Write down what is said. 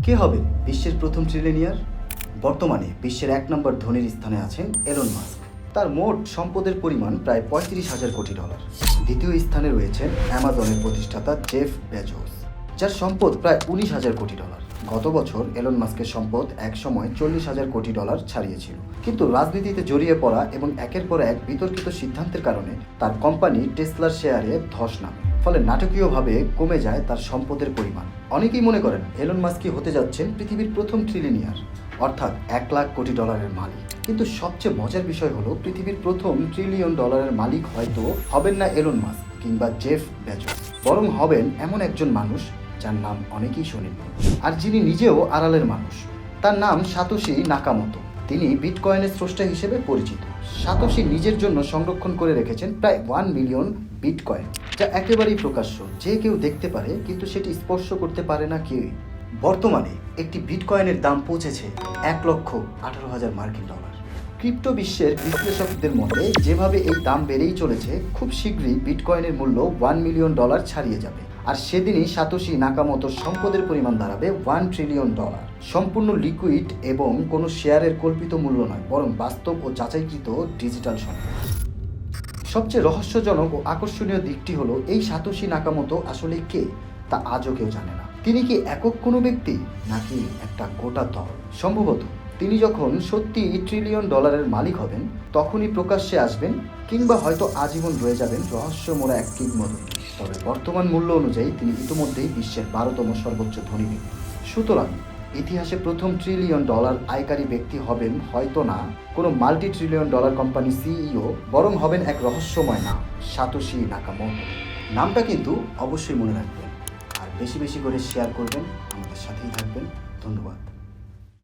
কে হবে বিশ্বের প্রথম ট্রিলিয়নিয়ার? বর্তমানে বিশ্বের 1 নম্বর ধনীর স্থানে আছেন এলন মাস্ক। তার মোট সম্পদের পরিমাণ প্রায় 35,000 কোটি ডলার। দ্বিতীয় স্থানে রয়েছেন অ্যামাজনের প্রতিষ্ঠাতা জেফ বেজোস, যার সম্পদ প্রায় 19,000 কোটি ডলার। গত বছর এলন মাস্কের সম্পদ একসময় 40,000 কোটি ডলার ছাড়িয়েছিল, কিন্তু রাজনীতিতে জড়িয়ে পড়া এবং একের পর এক বিতর্কিত সিদ্ধান্তের কারণে তার কোম্পানি টেসলার শেয়ারে ধস নামে, ফলে নাটকীয়ভাবে কমে যায় তার সম্পদের পরিমাণ। অনেকেই মনে করেন এলন মাস্কই হতে যাচ্ছেন পৃথিবীর প্রথম ট্রিলিয়নিয়ার, অর্থাৎ 1 লাখ কোটি ডলারের মালিক। কিন্তু সবচেয়ে মজার বিষয় হলো পৃথিবীর প্রথম ট্রিলিয়ন ডলারের মালিক হয়তো হবেন না এলন মাস্ক কিংবা জেফ বেজোস, বরং হবেন এমন একজন মানুষ যার নাম অনেকেই শোনেননি, আর যিনি নিজেও আড়ালের মানুষ। তার নাম সাতোশি নাকামোতো। তিনি বিটকয়েনের স্রষ্টা হিসেবে পরিচিত। সাতোশি নিজের জন্য সংরক্ষণ করে রেখেছেন প্রায় 1 মিলিয়ন বিটকয়েন, যা একেবারেই প্রকাশ্য, যে কেউ দেখতে পারে, কিন্তু সেটি স্পর্শ করতে পারে না কেউই। বর্তমানে একটি বিটকয়েনের দাম পৌঁছেছে 1,18,000 মার্কিন ডলার। ক্রিপ্টো বিশ্বের বিশ্লেষকদের মতে যেভাবে এই দাম বেড়েই চলেছে, খুব শীঘ্রই বিটকয়েনের মূল্য 1 মিলিয়ন ডলার ছাড়িয়ে যাবে। আর সেদিনই সাতোশি নাকামোতোর সম্পদের পরিমাণ দাঁড়াবে 1 ট্রিলিয়ন ডলার। সম্পূর্ণ লিকুইড এবং কোনো শেয়ারের কল্পিত মূল্য নয়, বরং বাস্তব ও যাচাইকৃত ডিজিটাল সম্পদ। সবচেয়ে রহস্যজনক ও আকর্ষণীয় দিকটি হলো এই সাতোশি নাকামোতো আসলে কে তা আজও কেউ জানে না। তিনি কি একক কোনো ব্যক্তি, নাকি একটা গোটা দল? সম্ভবত তিনি যখন সত্যি ট্রিলিয়ন ডলারের মালিক হবেন তখনই প্রকাশ্যে আসবেন, কিংবা হয়তো আজীবন রয়ে যাবেন রহস্যময় এক কিংবদন্তি। তবে বর্তমান মূল্য অনুযায়ী তিনি ইতিমধ্যেই বিশ্বের 12তম সর্বোচ্চ ধনী ব্যক্তি। সুতরাং ইতিহাসে প্রথম ট্রিলিয়ন ডলার আয়কারী ব্যক্তি হবেন হয়তো না কোনো multi trillion dollar company CEO, বরং হবেন এক রহস্যময় নাম, সাতোশি নাকামোতো। নামটা কিন্তু অবশ্যই মনে রাখবেন, আর বেশি বেশি করে শেয়ার করবেন, আমাদের সাথেই থাকবেন। ধন্যবাদ।